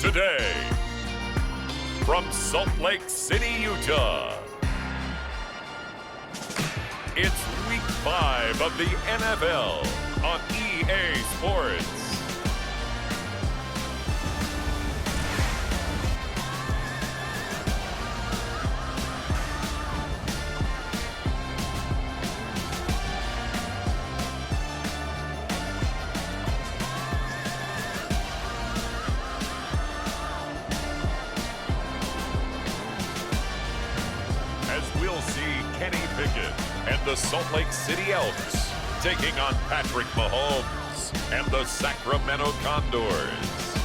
today, from Salt Lake City, Utah, it's Week 5 of the NFL on EA Sports. And the Salt Lake City Elks taking on Patrick Mahomes and the Sacramento Condors.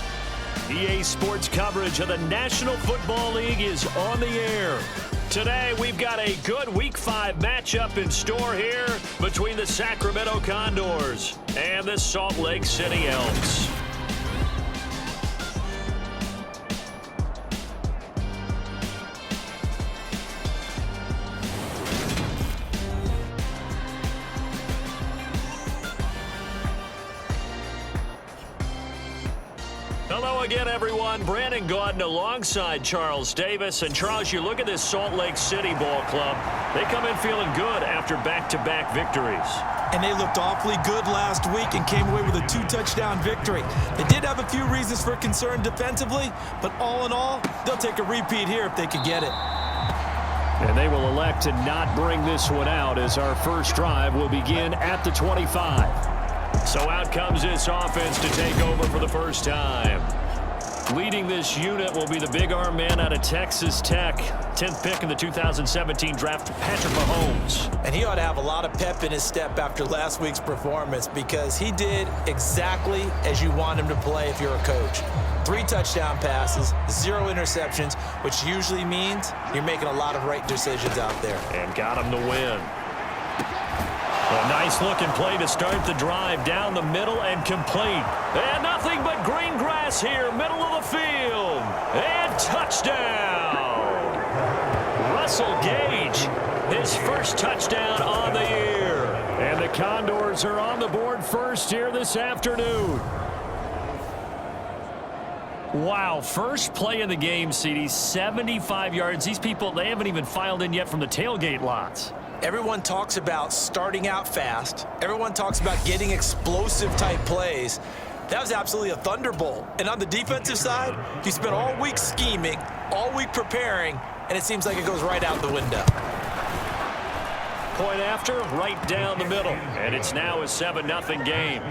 EA Sports coverage of the National Football League is on the air. Today, we've got a good Week 5 matchup in store here between the Sacramento Condors and the Salt Lake City Elks. Hello again, everyone. Brandon Gaudin alongside Charles Davis. And Charles, you look at this Salt Lake City ball club. They come in feeling good after back-to-back victories. And they looked awfully good last week and came away with a 2-touchdown victory. They did have a few reasons for concern defensively, but all in all, they'll take a repeat here if they could get it. And they will elect to not bring this one out as our first drive will begin at the 25. So out comes this offense to take over for the first time. Leading this unit will be the big arm man out of Texas Tech. 10th pick in the 2017 draft, Patrick Mahomes. And he ought to have a lot of pep in his step after last week's performance because he did exactly as you want him to play if you're a coach. 3 touchdown passes, 0 interceptions, which usually means you're making a lot of right decisions out there. And got him to win. A nice-looking play to start the drive down the middle and complete. And nothing but green grass here, middle of the field. And touchdown! Russell Gage, his first touchdown on the year. And the Condors are on the board first here this afternoon. Wow, first play in the game, CD, 75 yards. These people, they haven't even filed in yet from the tailgate lots. Everyone talks about starting out fast. Everyone talks about getting explosive type plays. That was absolutely a thunderbolt. And on the defensive side, you spent all week scheming, all week preparing, and it seems like it goes right out the window. Point after, right down the middle. And it's now a 7-0 game.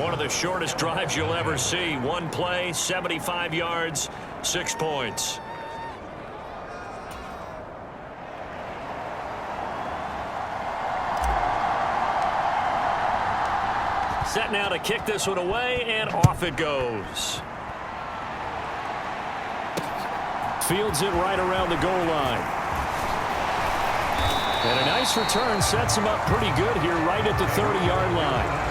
One of the shortest drives you'll ever see. One play, 75 yards, 6 points. Set now to kick this one away, and off it goes. Fields it right around the goal line. And a nice return sets him up pretty good here right at the 30-yard line.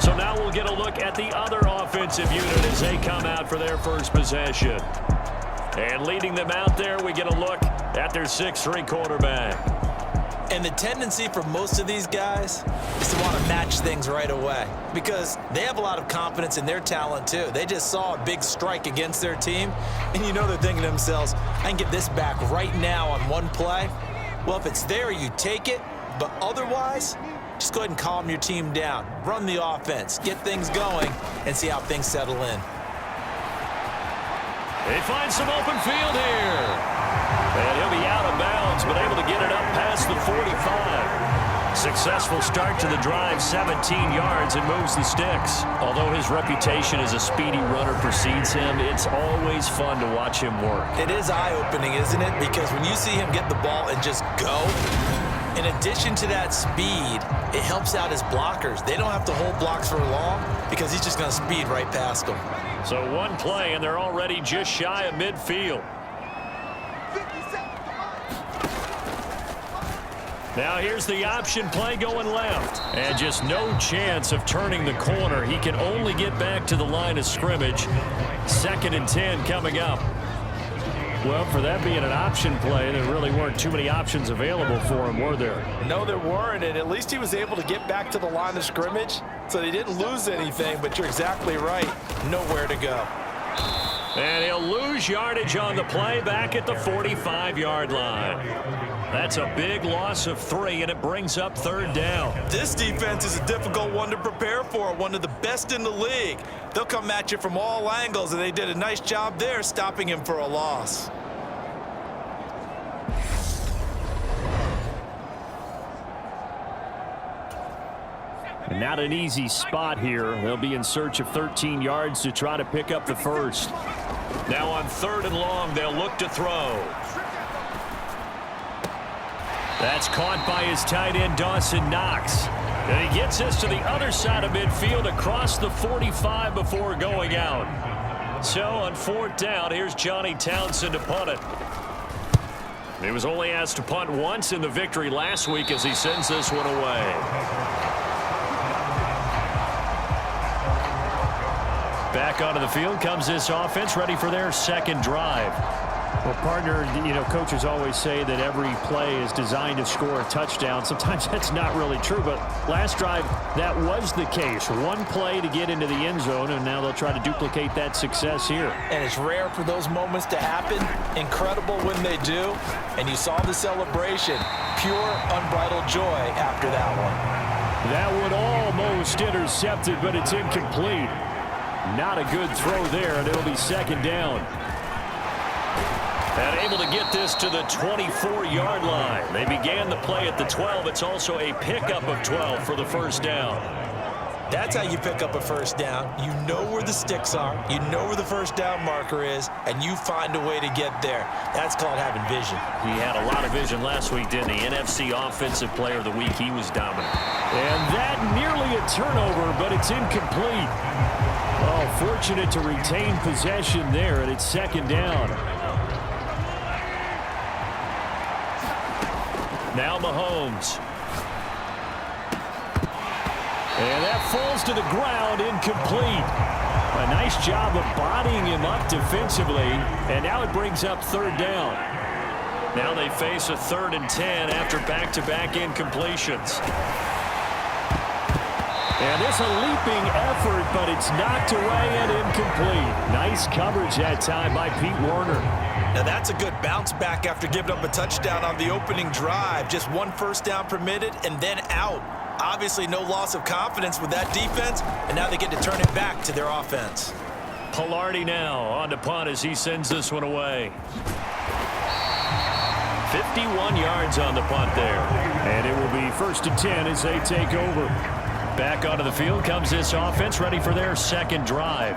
So now we'll get a look at the other offensive unit as they come out for their first possession. And leading them out there, we get a look at their 6'3" quarterback. And the tendency for most of these guys is to want to match things right away because they have a lot of confidence in their talent too. They just saw a big strike against their team, and you know they're thinking to themselves, I can get this back right now on one play. Well, if it's there, you take it, but otherwise, just go ahead and calm your team down. Run the offense, get things going, and see how things settle in. They find some open field here. And he'll be out of bounds, but able to get it up past the 45. Successful start to the drive, 17 yards, and moves the sticks. Although his reputation as a speedy runner precedes him, it's always fun to watch him work. It is eye-opening, isn't it? Because when you see him get the ball and just go, in addition to that speed, it helps out his blockers. They don't have to hold blocks for long because he's just going to speed right past them. So one play, and they're already just shy of midfield. Now here's the option play going left. And just no chance of turning the corner. He can only get back to the line of scrimmage. 2nd and 10 coming up. Well, for that being an option play, there really weren't too many options available for him, were there? No, there weren't, and at least he was able to get back to the line of scrimmage, so they didn't lose anything, but you're exactly right. Nowhere to go. And he'll lose yardage on the play back at the 45-yard line. That's a big loss of 3, and it brings up 3rd down. This defense is a difficult one to prepare for, one of the best in the league. They'll come at you from all angles, and they did a nice job there stopping him for a loss. Not an easy spot here. They'll be in search of 13 yards to try to pick up the first. Now on 3rd and long, they'll look to throw. That's caught by his tight end, Dawson Knox. And he gets this to the other side of midfield across the 45 before going out. So on 4th down, here's Johnny Townsend to punt it. He was only asked to punt once in the victory last week as he sends this one away. Back onto the field comes this offense, ready for their 2nd drive. Well, partner, coaches always say that every play is designed to score a touchdown. Sometimes that's not really true, but last drive, that was the case. One play to get into the end zone, and now they'll try to duplicate that success here. And it's rare for those moments to happen. Incredible when they do. And you saw the celebration. Pure, unbridled joy after that one. That one almost intercepted, but it's incomplete. Not a good throw there, and it'll be 2nd down. And able to get this to the 24-yard line. They began the play at the 12. It's also a pickup of 12 for the 1st down. That's how you pick up a 1st down. You know where the sticks are. You know where the 1st down marker is, and you find a way to get there. That's called having vision. He had a lot of vision last week, didn't he? NFC Offensive Player of the Week. He was dominant. And that nearly a turnover, but it's incomplete. Oh, fortunate to retain possession there, and it's 2nd down. Now Mahomes. And that falls to the ground, incomplete. A nice job of bodying him up defensively, and now it brings up 3rd down. Now they face a 3rd and 10 after back-to-back incompletions. And it's a leaping effort, but it's knocked away and incomplete. Nice coverage that time by Pete Werner. Now that's a good bounce back after giving up a touchdown on the opening drive. Just 1 1st down permitted and then out. Obviously no loss of confidence with that defense, and now they get to turn it back to their offense. Pilardi now on to punt as he sends this one away. 51 yards on the punt there. And it will be 1st and 10 as they take over. Back onto the field comes this offense, ready for their 2nd drive.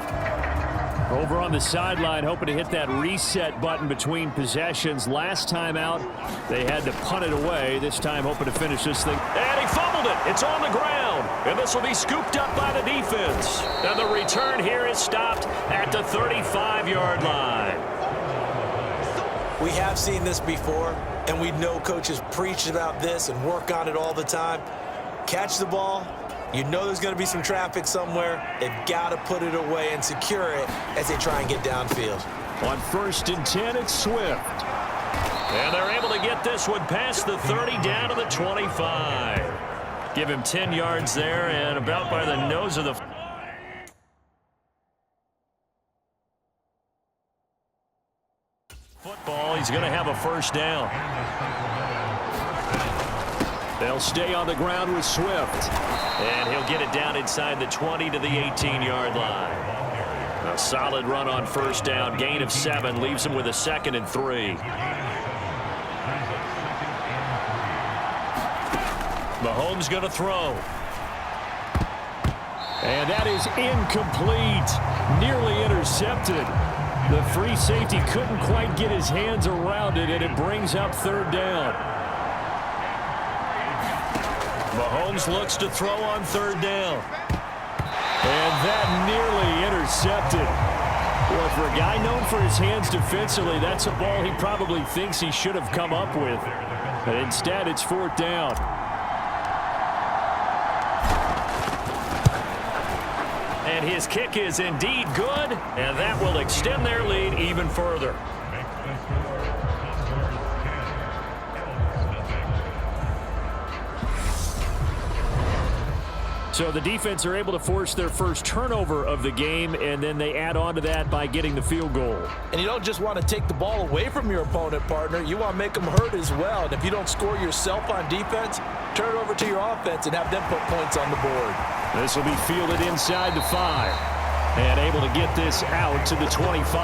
Over on the sideline, hoping to hit that reset button between possessions. Last time out, they had to punt it away. This time, hoping to finish this thing. And he fumbled it. It's on the ground. And this will be scooped up by the defense. And the return here is stopped at the 35-yard line. We have seen this before, and we know coaches preach about this and work on it all the time. Catch the ball. You know there's going to be some traffic somewhere. They've got to put it away and secure it as they try and get downfield. On 1st and 10, it's Swift. And they're able to get this one past the 30 down to the 25. Give him 10 yards there and about by the nose of the football. He's going to have a 1st down. They'll stay on the ground with Swift. And he'll get it down inside the 20 to the 18-yard line. A solid run on 1st down. Gain of 7 leaves him with a 2nd and 3. Mahomes going to throw. And that is incomplete. Nearly intercepted. The free safety couldn't quite get his hands around it, and it brings up 3rd down. Mahomes looks to throw on 3rd down. And that nearly intercepted. Boy, for a guy known for his hands defensively, that's a ball he probably thinks he should have come up with. But instead, it's 4th down. And his kick is indeed good, and that will extend their lead even further. So the defense are able to force their first turnover of the game, and then they add on to that by getting the field goal. And you don't just want to take the ball away from your opponent, partner. You want to make them hurt as well. And if you don't score yourself on defense, turn it over to your offense and have them put points on the board. This will be fielded inside the 5 and able to get this out to the 25.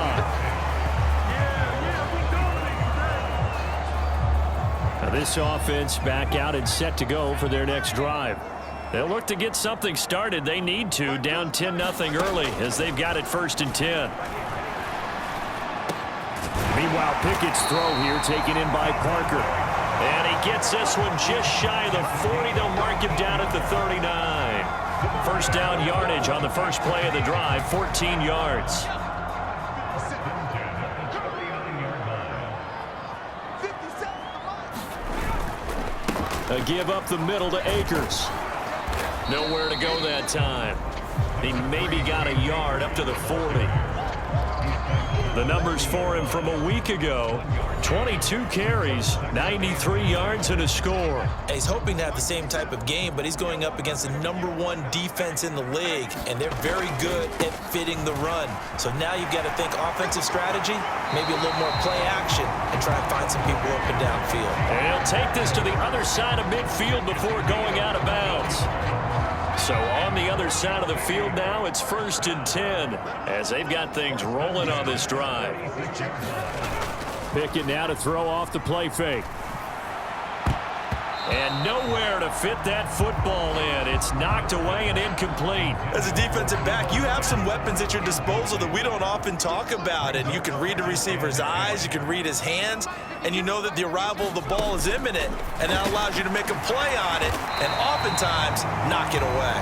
Now this offense back out and set to go for their next drive. They'll look to get something started. They need to, down 10-0 early as they've got it 1st and 10. Meanwhile, Pickett's throw here taken in by Parker. And he gets this one just shy of the 40. They'll mark him down at the 39. First down yardage on the first play of the drive, 14 yards. A give up the middle to Akers. Nowhere to go that time. He maybe got a yard up to the 40. The numbers for him from a week ago, 22 carries, 93 yards and a score. He's hoping to have the same type of game, but he's going up against the #1 defense in the league, and they're very good at fitting the run. So now you've got to think offensive strategy, maybe a little more play action, and try and find some people up and downfield. And he'll take this to the other side of midfield before going out of bounds. So on the other side of the field now, it's 1st and 10 as they've got things rolling on this drive. Pickett now to throw off the play fake. And nowhere to fit that football in. It's knocked away and incomplete. As a defensive back, you have some weapons at your disposal that we don't often talk about. And you can read the receiver's eyes, you can read his hands, and you know that the arrival of the ball is imminent. And that allows you to make a play on it and oftentimes knock it away.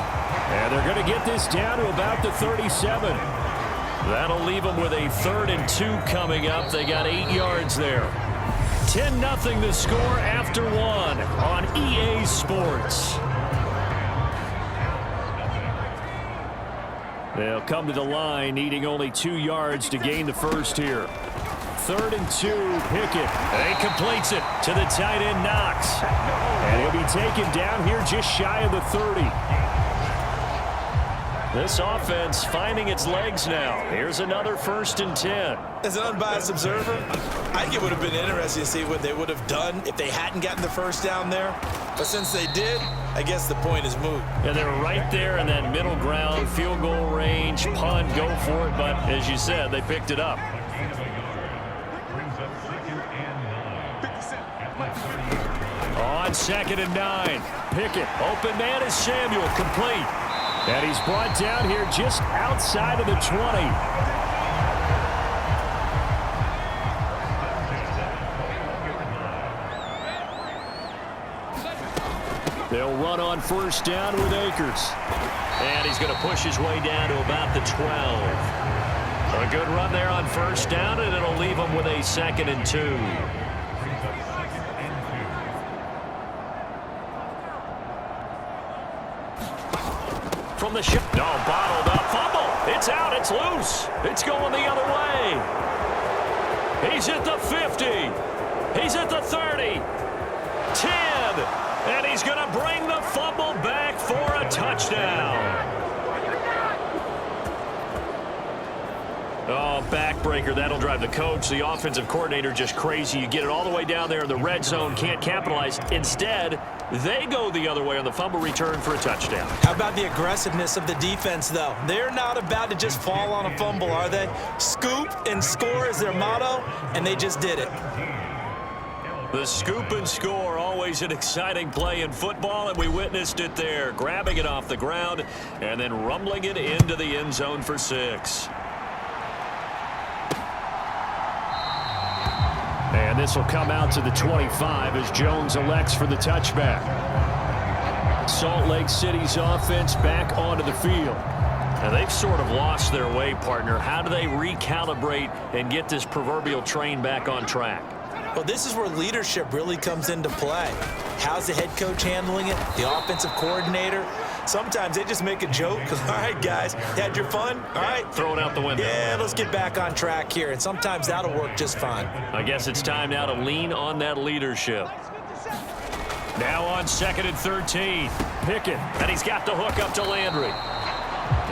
And they're going to get this down to about the 37. That'll leave them with a 3rd and 2 coming up. They got 8 yards there. 10-0 the score after 1 on EA Sports. They'll come to the line, needing only 2 yards to gain the first here. 3rd and 2, Pickett. And he completes it to the tight end, Knox. And he'll be taken down here just shy of the 30. This offense finding its legs now. Here's another 1st and 10. As an unbiased observer, I think it would have been interesting to see what they would have done if they hadn't gotten the first down there. But since they did, I guess the point is moot. And they're right there in that middle ground, field goal range, punt, go for it. But as you said, they picked it up. On 2nd and 9, Pickett, open man is Samuel, complete. And he's brought down here just outside of the 20. They'll run on 1st down with Akers. And he's going to push his way down to about the 12. A good run there on 1st down, and it'll leave him with a 2nd and 2. From the ship. No, bottled up. Fumble. It's out. It's loose. It's going the other way. He's at the 50. He's at the 30. 10. And he's going to bring the fumble back for a touchdown. Oh, backbreaker. That'll drive the coach, the offensive coordinator, just crazy. You get it all the way down there in the red zone, can't capitalize. Instead, they go the other way on the fumble return for a touchdown. How about the aggressiveness of the defense, though? They're not about to just fall on a fumble, are they? Scoop and score is their motto, and they just did it. The scoop and score, always an exciting play in football, and we witnessed it there. Grabbing it off the ground and then rumbling it into the end zone for 6. And this will come out to the 25 as Jones elects for the touchback. Salt Lake City's offense back onto the field. Now they've sort of lost their way, partner. How do they recalibrate and get this proverbial train back on track? Well, this is where leadership really comes into play. How's the head coach handling it? The offensive coordinator? Sometimes they just make a joke. All right, guys, had your fun? All right. Throw it out the window. Yeah, let's get back on track here. And sometimes that'll work just fine. I guess it's time now to lean on that leadership. Now on 2nd and 13. Pickett, and he's got the hook up to Landry.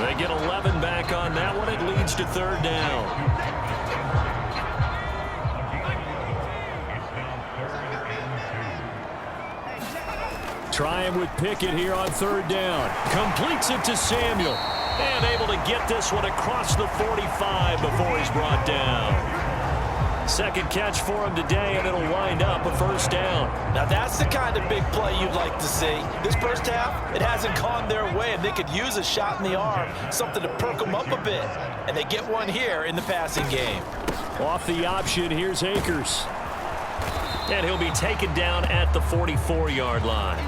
They get 11 back on that one. It leads to 3rd down. Trying with Pickett here on 3rd down. Completes it to Samuel. And able to get this one across the 45 before he's brought down. 2nd catch for him today, and it'll wind up a 1st down. Now that's the kind of big play you'd like to see. This first half, it hasn't gone their way, and they could use a shot in the arm, something to perk them up a bit. And they get one here in the passing game. Off the option, here's Akers. And he'll be taken down at the 44-yard line.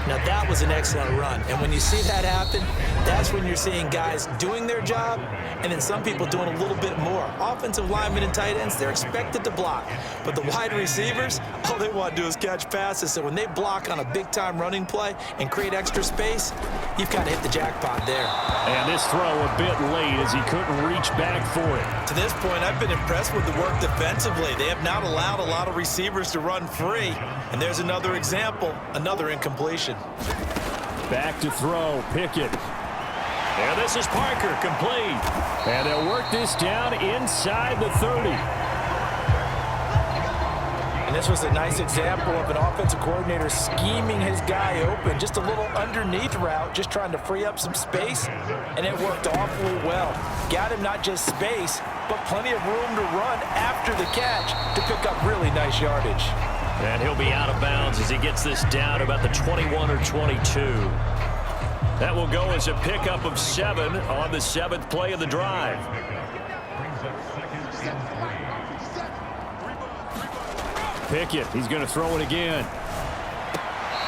Now that was an excellent run, and when you see that happen, that's when you're seeing guys doing their job and then some people doing a little bit more. Offensive linemen and tight ends, they're expected to block, but the wide receivers, all they want to do is catch passes. So when they block on a big-time running play and create extra space, you've kind of hit the jackpot there. And this throw a bit late as he couldn't reach back for it. To this point, I've been impressed with the work defensively. They have not allowed a lot of receivers to run free, and there's another example, another incompletion. Back to throw, Pickett. And this is Parker, complete. And they'll work this down inside the 30. And this was a nice example of an offensive coordinator scheming his guy open. Just a little underneath route, just trying to free up some space, and it worked awfully well. Got him not just space, but plenty of room to run after the catch to pick up really nice yardage. And he'll be out of bounds as he gets this down about the 21 or 22. That will go as a pickup of 7 on the 7th play of the drive. Pickett, he's going to throw it again.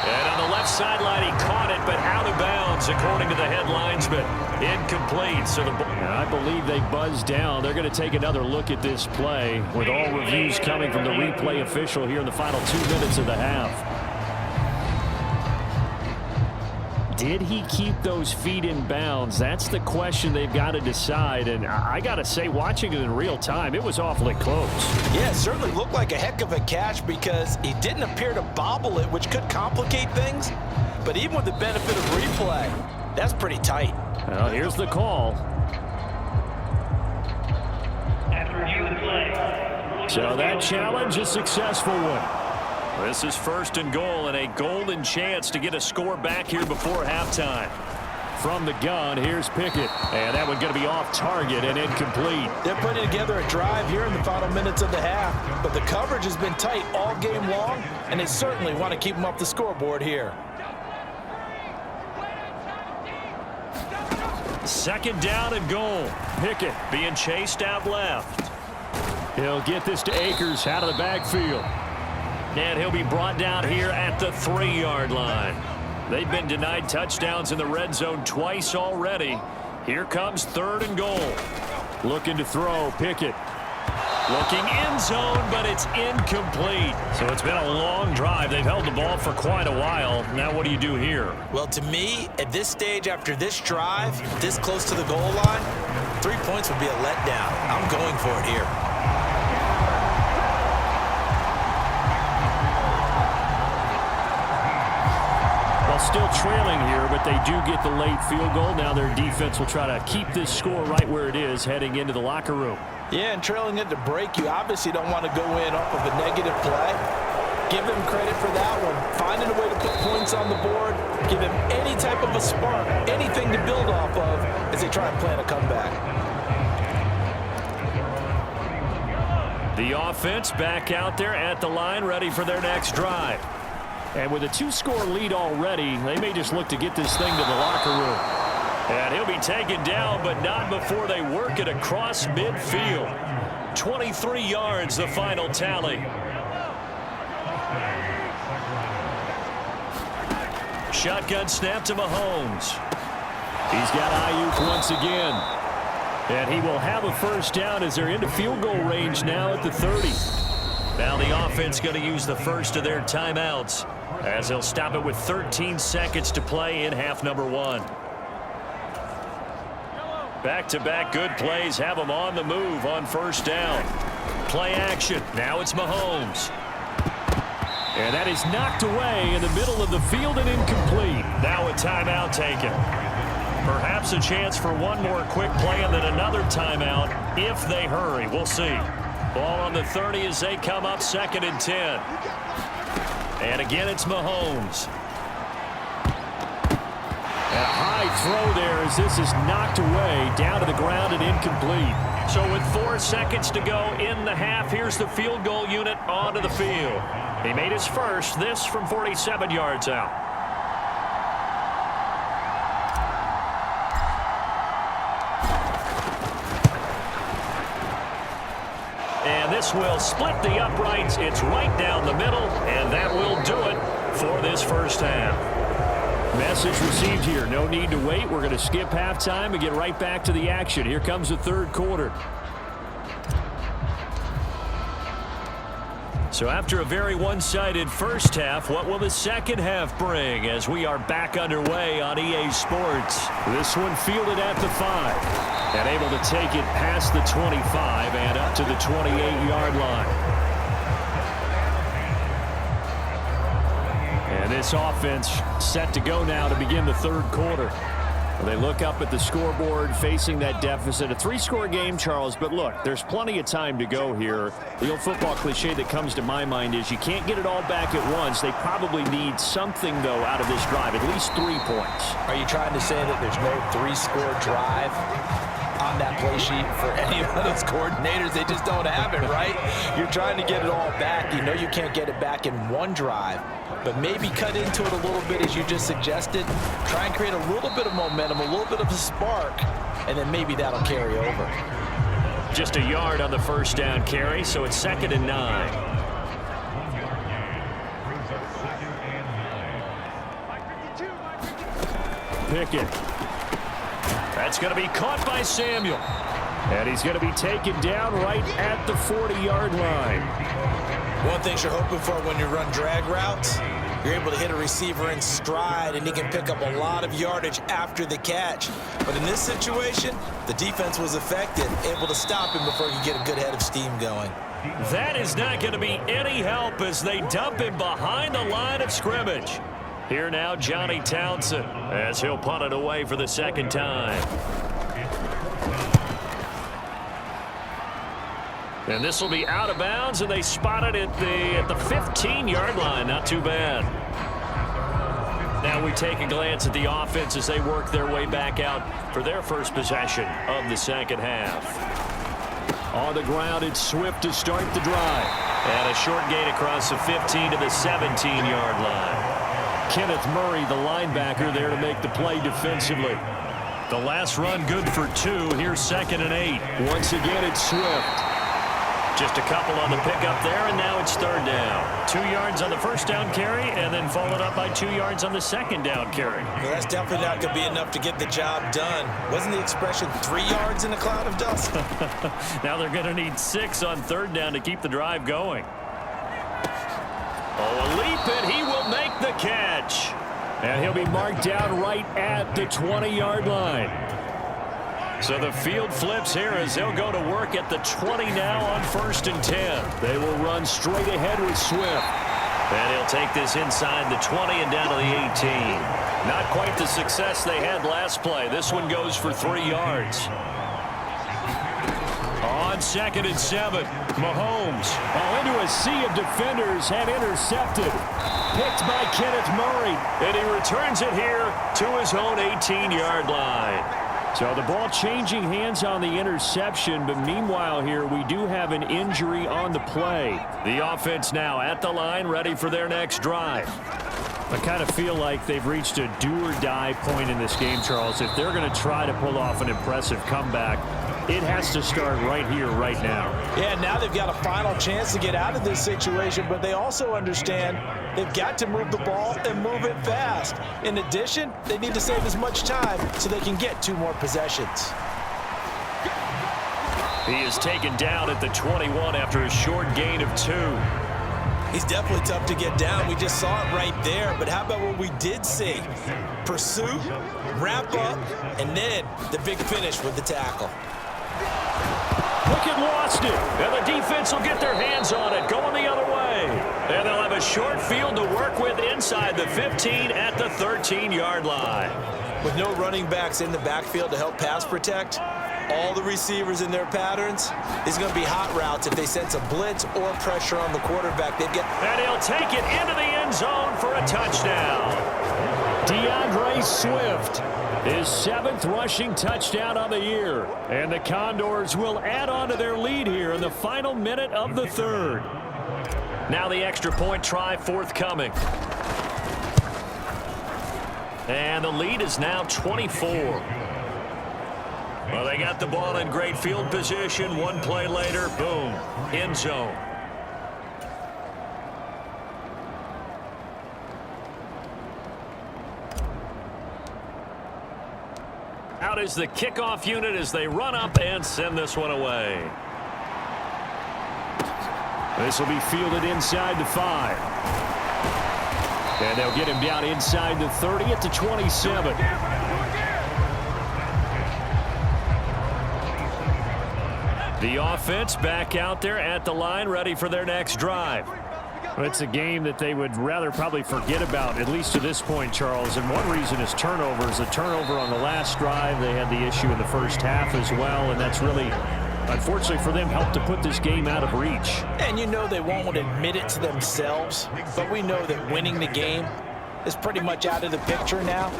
And on the left sideline, he caught it, but out of bounds, according to the headlines, but incomplete. So I believe they buzzed down. They're going to take another look at this play with all reviews coming from the replay official here in the final 2 minutes of the half. Did he keep those feet in bounds? That's the question they've got to decide. And I got to say, watching it in real time, it was awfully close. Yeah, it certainly looked like a heck of a catch because he didn't appear to bobble it, which could complicate things. But even with the benefit of replay, that's pretty tight. Well, here's the call. So that challenge, a successful one. This is 1st and goal and a golden chance to get a score back here before halftime. From the gun, here's Pickett. And that one's going to be off target and incomplete. They're putting together a drive here in the final minutes of the half. But the coverage has been tight all game long, and they certainly want to keep them up the scoreboard here. 2nd down and goal. Pickett being chased out left. He'll get this to Akers out of the backfield. And he'll be brought down here at the 3-yard line. They've been denied touchdowns in the red zone twice already. Here comes 3rd and goal. Looking to throw, Pickett. Looking end zone, but it's incomplete. So it's been a long drive. They've held the ball for quite a while. Now what do you do here? Well, to me, at this stage after this drive, this close to the goal line, 3 points would be a letdown. I'm going for it here. Still trailing here, but they do get the late field goal. Now their defense will try to keep this score right where it is heading into the locker room. Yeah, and trailing it to break, you obviously don't want to go in off of a negative play. Give them credit for that one. Finding a way to put points on the board, give them any type of a spark, anything to build off of as they try and plan a comeback. The offense back out there at the line, ready for their next drive. And with a 2-score lead already, they may just look to get this thing to the locker room. And he'll be taken down, but not before they work it across midfield. 23 yards, the final tally. Shotgun snap to Mahomes. He's got Ayuk once again. And he will have a 1st down as they're into field goal range now at the 30. Now the offense going to use the first of their timeouts as they'll stop it with 13 seconds to play in half number 1. Back-to-back good plays have them on the move on 1st down. Play action. Now it's Mahomes. And that is knocked away in the middle of the field and incomplete. Now a timeout taken. Perhaps a chance for one more quick play and then another timeout if they hurry. We'll see. Ball on the 30 as they come up 2nd and 10. And again, it's Mahomes. And a high throw there as this is knocked away down to the ground and incomplete. So with 4 seconds to go in the half, here's the field goal unit onto the field. He made his first, this from 47 yards out. And this will split the uprights. It's right down the middle, and that will do it for this first half. Message received here. No need to wait. We're going to skip halftime and get right back to the action. Here comes the third quarter. So after a very one-sided first half, what will the second half bring as we are back underway on EA Sports? This one fielded at the 5 and able to take it past the 25 and up to the 28-yard line. And this offense set to go now to begin the third quarter. They look up at the scoreboard facing that deficit. A 3-score game, Charles, but look, there's plenty of time to go here. The old football cliche that comes to my mind is you can't get it all back at once. They probably need something, though, out of this drive, at least 3 points. Are you trying to say that there's no 3-score drive on that play sheet for any of those coordinators? They just don't have it, right? You're trying to get it all back. You know you can't get it back in one drive, but maybe cut into it a little bit as you just suggested. Try and create a little bit of momentum, a little bit of a spark, and then maybe that'll carry over. Just a yard on the first down carry, so it's 2nd and 9. Pickett. That's going to be caught by Samuel. And he's going to be taken down right at the 40-yard line. One thing you're hoping for when you run drag routes, you're able to hit a receiver in stride, and he can pick up a lot of yardage after the catch. But in this situation, the defense was effective, able to stop him before he could get a good head of steam going. That is not going to be any help as they dump him behind the line of scrimmage. Here now, Johnny Townsend, as he'll punt it away for the second time. And this will be out of bounds, and they spot it at the 15-yard line. Not too bad. Now we take a glance at the offense as they work their way back out for their first possession of the second half. On the ground, it's Swift to start the drive. And a short gain across the 15 to the 17-yard line. Kenneth Murray, the linebacker, there to make the play defensively. The last run good for 2. Here's 2nd and 8. Once again, it's Swift. Just a couple on the pickup there, and now it's 3rd down. 2 yards on the first down carry, and then followed up by 2 yards on the second down carry. Well, that's definitely not going to be enough to get the job done. Wasn't the expression 3 yards in a cloud of dust? Now they're going to need 6 on 3rd down to keep the drive going. Oh, a leap, and he will make the catch. And he'll be marked down right at the 20-yard line. So the field flips here as they'll go to work at the 20 now on 1st and 10. They will run straight ahead with Swift. And he'll take this inside the 20 and down to the 18. Not quite the success they had last play. This one goes for 3 yards. On 2nd and 7, Mahomes. Into a sea of defenders and intercepted. Picked by Kenneth Murray. And he returns it here to his own 18-yard line. So the ball changing hands on the interception, but meanwhile here we do have an injury on the play. The offense now at the line, ready for their next drive. I kind of feel like they've reached a do-or-die point in this game, Charles. If they're going to try to pull off an impressive comeback, it has to start right here, right now. Yeah, now they've got a final chance to get out of this situation, but they also understand they've got to move the ball and move it fast. In addition, they need to save as much time so they can get 2 more possessions. He is taken down at the 21 after a short gain of 2. He's definitely tough to get down. We just saw it right there. But how about what we did see? Pursuit, wrap up, and then the big finish with the tackle. Pickett lost it, and the defense will get their hands on it, going the other way. And they'll have a a short field to work with inside the 15 at the 13-yard line. With no running backs in the backfield to help pass protect, all the receivers in their patterns, these are going to be hot routes if they sense a blitz or pressure on the quarterback. And he'll take it into the end zone for a touchdown. DeAndre Swift, his 7th rushing touchdown on the year. And the Condors will add on to their lead here in the final minute of the 3rd. Now the extra point try forthcoming. And the lead is now 24. Well, they got the ball in great field position. One play later, boom, end zone. Out is the kickoff unit as they run up and send this one away. This will be fielded inside the 5. And they'll get him down inside the 30 at the 27. The offense back out there at the line, ready for their next drive. Well, it's a game that they would rather probably forget about, at least to this point, Charles. And one reason is turnovers. A turnover on the last drive. They had the issue in the first half as well, and that's really, unfortunately for them, helped to put this game out of reach. And you know they won't admit it to themselves, but we know that winning the game is pretty much out of the picture now.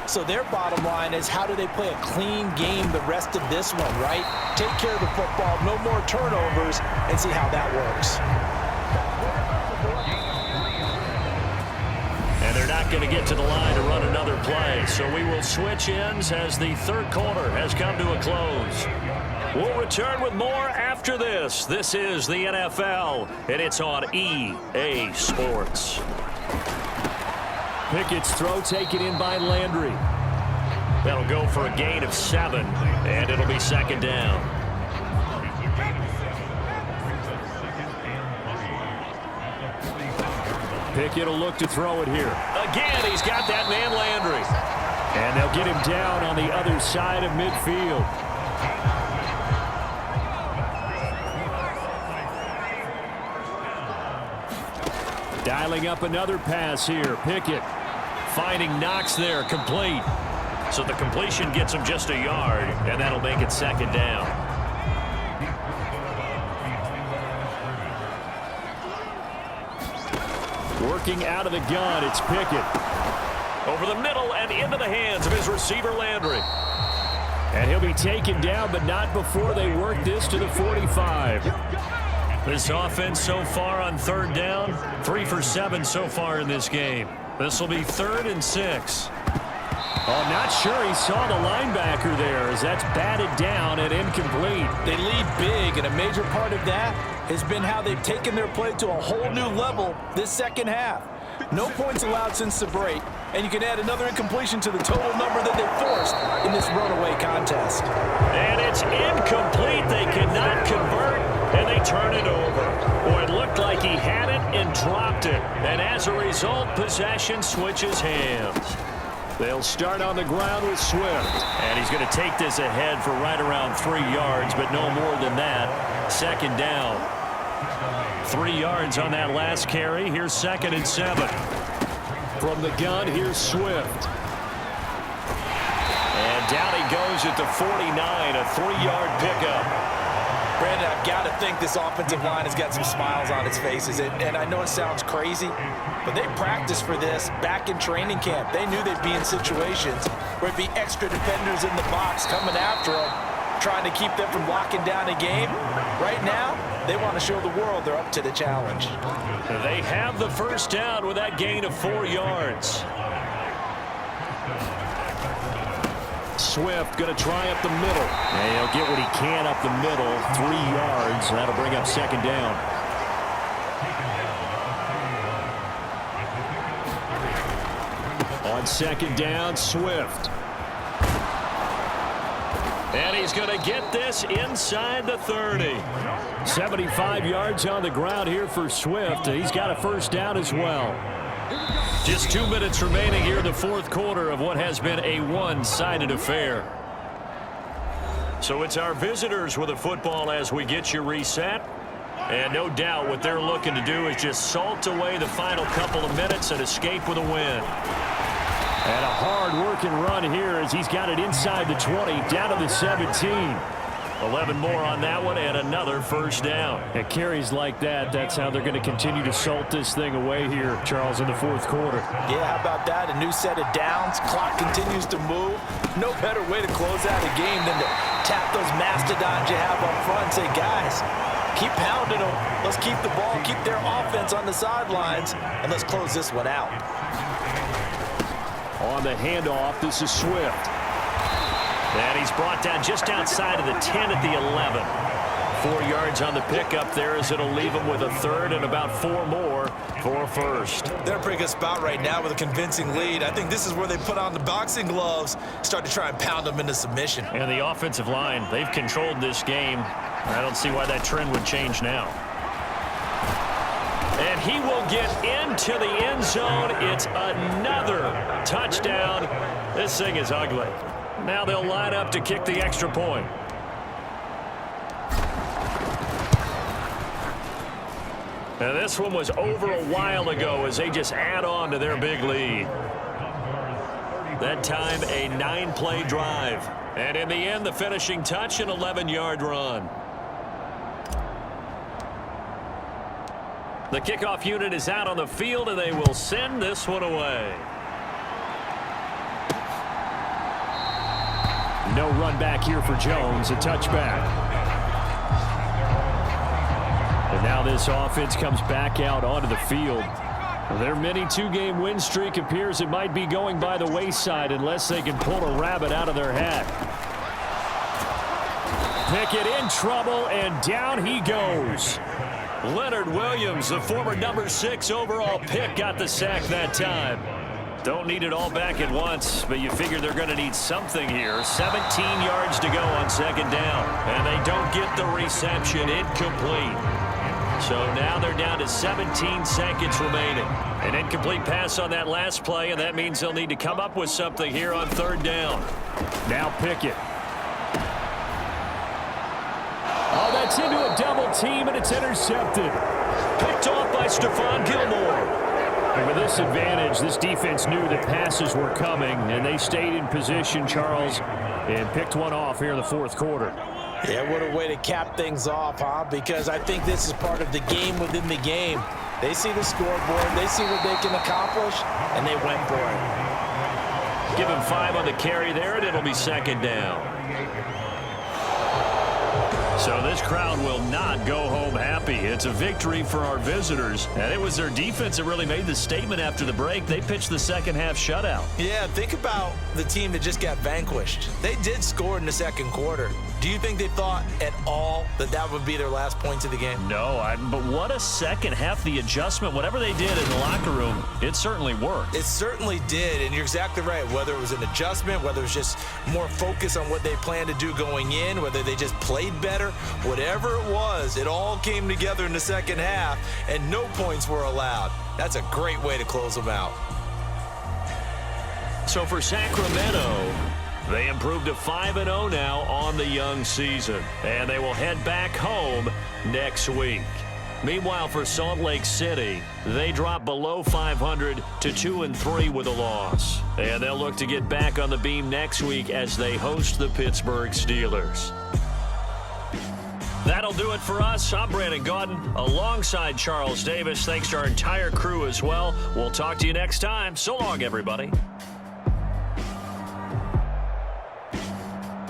So their bottom line is, how do they play a clean game the rest of this one, right? Take care of the football, no more turnovers, and see how that works. And they're not going to get to the line to run another play. So we will switch ends as the 3rd quarter has come to a close. We'll return with more after this. This is the NFL, and it's on EA Sports. Pickett's throw taken in by Landry. That'll go for a gain of 7, and it'll be 2nd down. Pickett will look to throw it here. Again, he's got that man Landry. And they'll get him down on the other side of midfield. Dialing up another pass here. Pickett Finding Knox there, complete. So the completion gets him just a yard, and that'll make it 2nd down. working out of the gun. It's Pickett. Over the middle and into the hands of his receiver, Landry. And he'll be taken down, but not before they work this to the 45. This offense so far on 3rd down, 3 for 7 so far in this game. This will be 3rd and 6. Oh, not sure he saw the linebacker there as that's batted down and incomplete. They lead big, and a major part of that has been how they've taken their play to a whole new level this second half. No points allowed since the break, and you can add another incompletion to the total number that they forced in this runaway contest. And it's incomplete. They cannot convert, and they turn it over. Boy, it looked like he had it and dropped it. And as a result, possession switches hands. They'll start on the ground with Swift. And he's going to take this ahead for right around 3 yards, but no more than that. 2nd down. 3 yards on that last carry. Here's 2nd and 7. From the gun, here's Swift. And down he goes at the 49, a 3-yard pickup. Brandon, I've got to think this offensive line has got some smiles on its faces. And I know it sounds crazy, but they practiced for this back in training camp. They knew they'd be in situations where it'd be extra defenders in the box coming after them, trying to keep them from locking down a game. Right now, they want to show the world they're up to the challenge. They have the 1st down with that gain of 4 yards. Swift going to try up the middle. And he'll get what he can up the middle. 3 yards. That'll bring up 2nd down. On 2nd down, Swift. And he's going to get this inside the 30. 75 yards on the ground here for Swift. He's got a 1st down as well. Just 2 minutes remaining here in the 4th quarter of what has been a one-sided affair. So it's our visitors with a football as we get you reset. And no doubt what they're looking to do is just salt away the final couple of minutes and escape with a win. And a hard-working run here as he's got it inside the 20, down to the 17. 11 more on that one and another first down. At carries like that, that's how they're going to continue to salt this thing away here, Charles, in the fourth quarter. Yeah, how about that? A new set of downs. Clock continues to move. No better way to close out a game than to tap those mastodons you have up front and say, guys, keep pounding them. Let's keep the ball, keep their offense on the sidelines, and let's close this one out. On the handoff, this is Swift. And he's brought down just outside of the 10 at the 11. 4 yards on the pickup there as it'll leave him with a third and about 4 more for a first. They're in a pretty good spot right now with a convincing lead. I think this is where they put on the boxing gloves, start to try and pound them into submission. And the offensive line, they've controlled this game. I don't see why that trend would change now. And he will get into the end zone. It's another touchdown. This thing is ugly. Now they'll line up to kick the extra point. Now this one was over a while ago as they just add on to their big lead. That time a 9-play drive. And in the end, the finishing touch, an 11-yard run. The kickoff unit is out on the field, and they will send this one away. No run back here for Jones, a touchback. And now this offense comes back out onto the field. Their mini 2-game win streak appears it might be going by the wayside unless they can pull a rabbit out of their hat. Pickett in trouble, and down he goes. Leonard Williams, the former number 6 overall pick, got the sack that time. Don't need it all back at once, but you figure they're going to need something here. 17 yards to go on second down, and they don't get the reception. Incomplete. So now they're down to 17 seconds remaining. An incomplete pass on that last play, and that means they'll need to come up with something here on third down. Now Pickett. Oh, that's into a double team, and it's intercepted. Picked off by Stephon Gilmore. And with this advantage, this defense knew that passes were coming, and they stayed in position, Charles, and picked one off here in the fourth quarter. Yeah, what a way to cap things off, huh? Because I think this is part of the game within the game. They see the scoreboard, they see what they can accomplish, and they went for it. Give him 5 on the carry there, and it'll be second down. So this crowd will not go home happy. It's a victory for our visitors. And it was their defense that really made the statement after the break. They pitched the second half shutout. Yeah, think about the team that just got vanquished. They did score in the second quarter. Do you think they thought at all that that would be their last points of the game? No, but what a second half. The adjustment, whatever they did in the locker room, it certainly worked. It certainly did, and you're exactly right. Whether it was an adjustment, whether it was just more focus on what they planned to do going in, whether they just played better, whatever it was, it all came together in the second half, and no points were allowed. That's a great way to close them out. So for Sacramento, they improved to 5-0 now on the young season, and they will head back home next week. Meanwhile, for Salt Lake City, they drop below 500 to 2-3 with a loss, and they'll look to get back on the beam next week as they host the Pittsburgh Steelers. That'll do it for us. I'm Brandon Gaudin alongside Charles Davis. Thanks to our entire crew as well. We'll talk to you next time. So long, everybody.